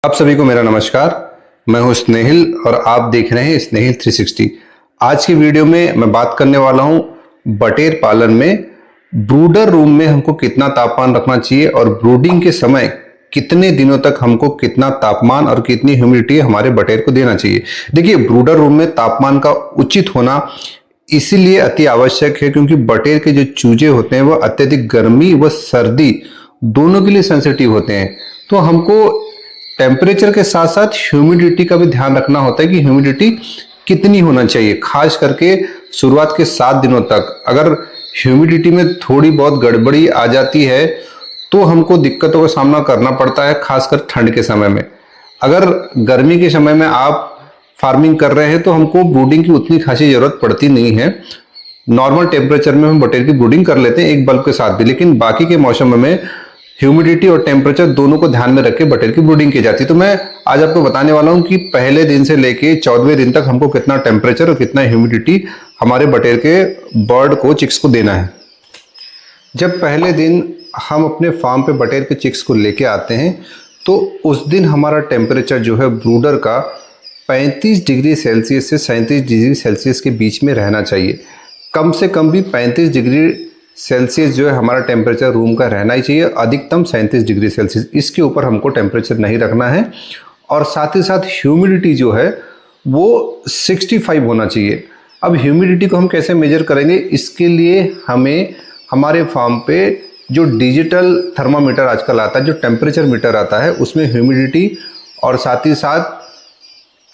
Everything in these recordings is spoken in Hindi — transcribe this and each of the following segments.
आप सभी को मेरा नमस्कार। मैं हूं स्नेहिल और आप देख रहे हैं स्नेहिल 360। आज की वीडियो में मैं बात करने वाला हूं बटेर पालन में ब्रूडर रूम में हमको कितना तापमान रखना चाहिए और ब्रूडिंग के समय कितने दिनों तक हमको कितना तापमान और कितनी ह्यूमिडिटी हमारे बटेर को देना चाहिए। देखिए, ब्रूडर रूम में तापमान का उचित होना इसीलिए अति आवश्यक है क्योंकि बटेर के जो चूजे होते हैं वह अत्यधिक गर्मी व सर्दी दोनों के लिए सेंसिटिव होते हैं। तो हमको टेम्परेचर के साथ साथ ह्यूमिडिटी का भी ध्यान रखना होता है कि ह्यूमिडिटी कितनी होना चाहिए। खास करके शुरुआत के 7 दिनों तक अगर ह्यूमिडिटी में थोड़ी बहुत गड़बड़ी आ जाती है तो हमको दिक्कतों का सामना करना पड़ता है, खासकर ठंड के समय में। अगर गर्मी के समय में आप फार्मिंग कर रहे हैं तो हमको ब्रूडिंग की उतनी खासी जरूरत पड़ती नहीं है। नॉर्मल टेम्परेचर में हम बटेर की ब्रूडिंग कर लेते हैं एक बल्ब के साथ भी, लेकिन बाकी के मौसम में ह्यूमिडिटी और टेम्परेचर दोनों को ध्यान में रख के बटेर की ब्रूडिंग की जाती है। तो मैं आज आपको बताने वाला हूं कि पहले दिन से लेके 14वें दिन तक हमको कितना टेम्परेचर और कितना ह्यूमिडिटी हमारे बटेर के बर्ड को, चिक्स को देना है। जब पहले दिन हम अपने फार्म पे बटेर के चिक्स को लेके आते हैं तो उस दिन हमारा टेम्परेचर जो है ब्रूडर का 35 डिग्री सेल्सियस से 37 डिग्री सेल्सियस के बीच में रहना चाहिए। कम से कम भी 35 डिग्री सेल्सियस जो है हमारा टेम्परेचर रूम का रहना ही चाहिए, अधिकतम 37 डिग्री सेल्सियस। इसके ऊपर हमको टेम्परेचर नहीं रखना है। और साथ ही साथ ह्यूमिडिटी जो है वो 65 होना चाहिए। अब ह्यूमिडिटी को हम कैसे मेजर करेंगे, इसके लिए हमें हमारे फार्म पे जो डिजिटल थर्मामीटर आजकल आता है, जो टेम्परेचर मीटर आता है, उसमें ह्यूमिडिटी और साथ ही साथ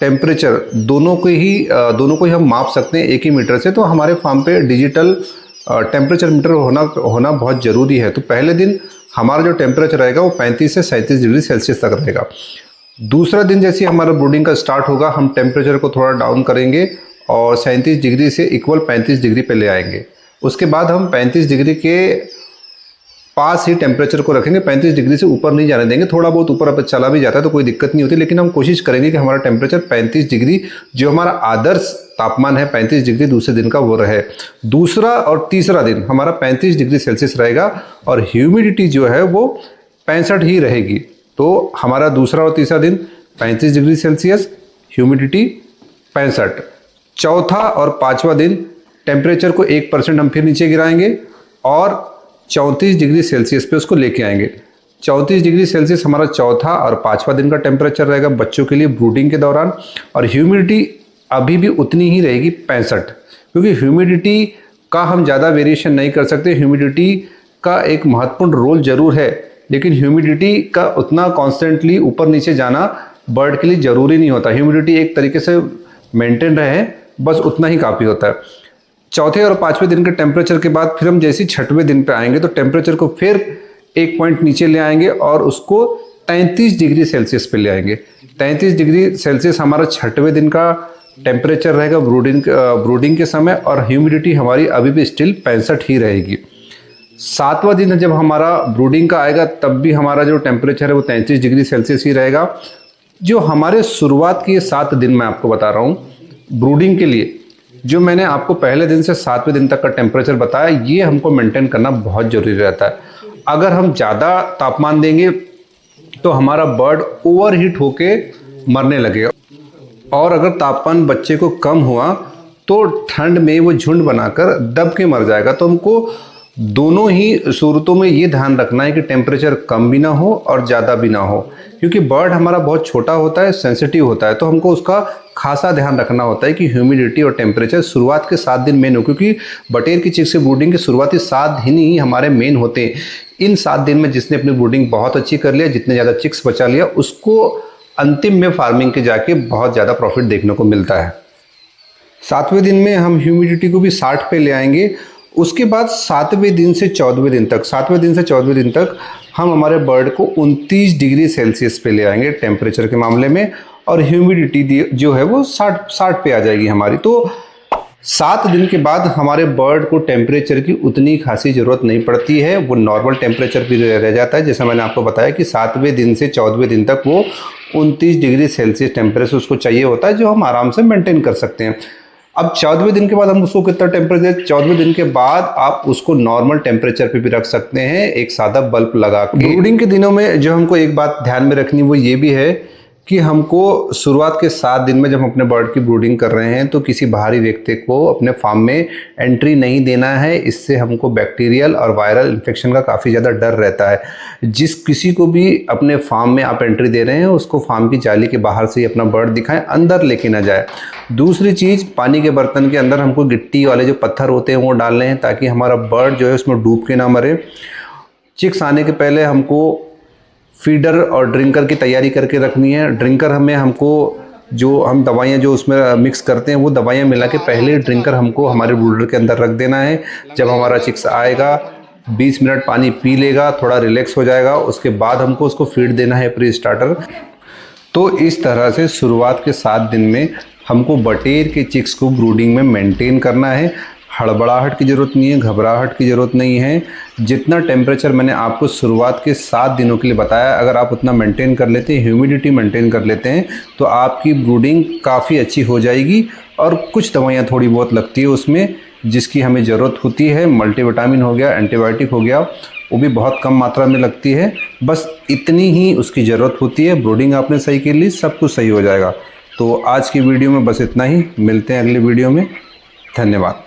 टेम्परेचर दोनों को ही हम माप सकते हैं एक ही मीटर से। तो हमारे फार्म पे डिजिटल टेम्परेचर मीटर होना बहुत ज़रूरी है। तो पहले दिन हमारा जो टेम्परेचर रहेगा वो 35 से 37 डिग्री सेल्सियस तक रहेगा। दूसरा दिन जैसे हमारा ब्रूडिंग का स्टार्ट होगा हम टेम्परेचर को थोड़ा डाउन करेंगे और 37 डिग्री से इक्वल 35 डिग्री पे ले आएंगे। उसके बाद हम 35 डिग्री के पास ही टेम्परेचर को रखेंगे, 35 डिग्री से ऊपर नहीं जाने देंगे। थोड़ा बहुत ऊपर अब चला भी जाता है तो कोई दिक्कत नहीं होती, लेकिन हम कोशिश करेंगे कि हमारा टेम्परेचर 35 डिग्री जो हमारा आदर्श तापमान है 35 डिग्री दूसरे दिन का वो रहे। दूसरा और तीसरा दिन हमारा 35 डिग्री सेल्सियस रहेगा और ह्यूमिडिटी जो है वो 65 ही रहेगी। तो हमारा दूसरा और तीसरा दिन 35 डिग्री सेल्सियस, ह्यूमिडिटी 65। चौथा और पांचवा दिन टेम्परेचर को 1% हम फिर नीचे गिराएंगे और 34 डिग्री सेल्सियस पे उसको लेके आएंगे। 34 डिग्री सेल्सियस हमारा चौथा और पांचवा दिन का टेम्परेचर रहेगा बच्चों के लिए ब्रूडिंग के दौरान। और ह्यूमिडिटी अभी भी उतनी ही रहेगी 65, क्योंकि ह्यूमिडिटी का हम ज़्यादा वेरिएशन नहीं कर सकते। ह्यूमिडिटी का एक महत्वपूर्ण रोल जरूर है, लेकिन ह्यूमिडिटी का उतना कॉन्स्टेंटली ऊपर नीचे जाना बर्ड के लिए ज़रूरी नहीं होता। ह्यूमिडिटी एक तरीके से मेंटेन रहे, बस उतना ही काफ़ी होता है। चौथे और पांचवें दिन के टेम्परेचर के बाद फिर हम जैसे 6वें दिन पे आएंगे तो टेम्परेचर को फिर 1 पॉइंट नीचे ले आएंगे और उसको 33 डिग्री सेल्सियस पे ले आएंगे। 33 डिग्री सेल्सियस हमारा 6वें दिन का टेम्परेचर रहेगा ब्रूडिंग के समय, और ह्यूमिडिटी हमारी अभी भी स्टिल 65 ही रहेगी। 7वां दिन जब हमारा ब्रूडिंग का आएगा तब भी हमारा जो टेम्परेचर है वो 33 डिग्री सेल्सियस ही रहेगा। जो हमारे शुरुआत के 7 दिन मैं आपको बता रहा हूँ ब्रूडिंग के लिए, जो मैंने आपको पहले दिन से 7वें दिन तक का टेम्परेचर बताया, ये हमको मेंटेन करना बहुत जरूरी रहता है। अगर हम ज़्यादा तापमान देंगे तो हमारा बर्ड ओवरहीट होके मरने लगेगा, और अगर तापमान बच्चे को कम हुआ तो ठंड में वो झुंड बनाकर दब के मर जाएगा। तो हमको दोनों ही सूरतों में ये ध्यान रखना है कि टेम्परेचर कम भी ना हो और ज़्यादा भी ना हो, क्योंकि बर्ड हमारा बहुत छोटा होता है, सेंसिटिव होता है। तो हमको उसका खासा ध्यान रखना होता है कि ह्यूमिडिटी और टेम्परेचर शुरुआत के 7 दिन मेन हो, क्योंकि बटेर की चिक्स की ब्रूडिंग के शुरुआती 7 दिन ही हमारे मेन होते हैं। इन 7 दिन में जिसने अपनी ब्रूडिंग बहुत अच्छी कर लिया, जितने ज़्यादा चिक्स बचा लिया, उसको अंतिम में फार्मिंग के जाके बहुत ज़्यादा प्रॉफिट देखने को मिलता है। 7वें दिन में हम ह्यूमिडिटी को भी 60 पे ले आएंगे। उसके बाद 7वें दिन से 14वें दिन तक, 7वें दिन से 14वें दिन तक हम हमारे बर्ड को 29 डिग्री सेल्सियस पे ले आएंगे टेम्परेचर के मामले में, और ह्यूमिडिटी जो है वो 60 पे आ जाएगी हमारी। तो 7 दिन के बाद हमारे बर्ड को टेम्परेचर की उतनी खासी ज़रूरत नहीं पड़ती है, वो नॉर्मल टेम्परेचर भी रह जाता है। जैसा मैंने आपको बताया कि 7वें दिन से 14वें दिन तक वो 29 डिग्री सेल्सियस टेम्परेचर उसको चाहिए होता है, जो हम आराम से मेंटेन कर सकते हैं। अब 14वें दिन के बाद हम उसको कितना टेम्परेचर, 14वें दिन के बाद आप उसको नॉर्मल टेम्परेचर पे भी रख सकते हैं एक सादा बल्ब लगा के। ब्रूडिंग के दिनों में जो हमको एक बात ध्यान में रखनी वो ये भी है कि हमको शुरुआत के 7 दिन में जब हम अपने बर्ड की ब्रूडिंग कर रहे हैं तो किसी बाहरी व्यक्ति को अपने फार्म में एंट्री नहीं देना है। इससे हमको बैक्टीरियल और वायरल इन्फेक्शन का काफ़ी ज़्यादा डर रहता है। जिस किसी को भी अपने फार्म में आप एंट्री दे रहे हैं उसको फार्म की जाली के बाहर से ही अपना बर्ड दिखाएं, अंदर लेके ना जाए। दूसरी चीज़, पानी के बर्तन के अंदर हमको गिट्टी वाले जो पत्थर होते हैं वो डालने हैं ताकि हमारा बर्ड जो है उसमें डूब के ना मरे। चिक्स आने के पहले हमको फीडर और ड्रिंकर की तैयारी करके रखनी है। ड्रिंकर हमें हमको जो हम दवाइयाँ जो उसमें मिक्स करते हैं वो दवाइयाँ मिला के पहले ड्रिंकर हमको हमारे ब्रूडर के अंदर रख देना है। जब हमारा चिक्स आएगा 20 मिनट पानी पी लेगा, थोड़ा रिलैक्स हो जाएगा, उसके बाद हमको उसको फीड देना है प्री स्टार्टर। तो इस तरह से शुरुआत के 7 दिन में हमको बटेर के चिक्स को ब्रूडिंग में मेंटेन करना है। हड़बड़ाहट की ज़रूरत नहीं है, घबराहट की ज़रूरत नहीं है। जितना टेम्परेचर मैंने आपको शुरुआत के 7 दिनों के लिए बताया, अगर आप उतना मेंटेन कर लेते हैं, ह्यूमिडिटी मेंटेन कर लेते हैं, तो आपकी ब्रूडिंग काफ़ी अच्छी हो जाएगी। और कुछ दवाइयाँ थोड़ी बहुत लगती है उसमें जिसकी हमें ज़रूरत होती है, मल्टीविटामिन हो गया, एंटीबायोटिक हो गया, वो भी बहुत कम मात्रा में लगती है। बस इतनी ही उसकी ज़रूरत होती है। ब्रूडिंग आपने सही के लिए सब कुछ सही हो जाएगा। तो आज की वीडियो में बस इतना ही। मिलते हैं अगले वीडियो में। धन्यवाद।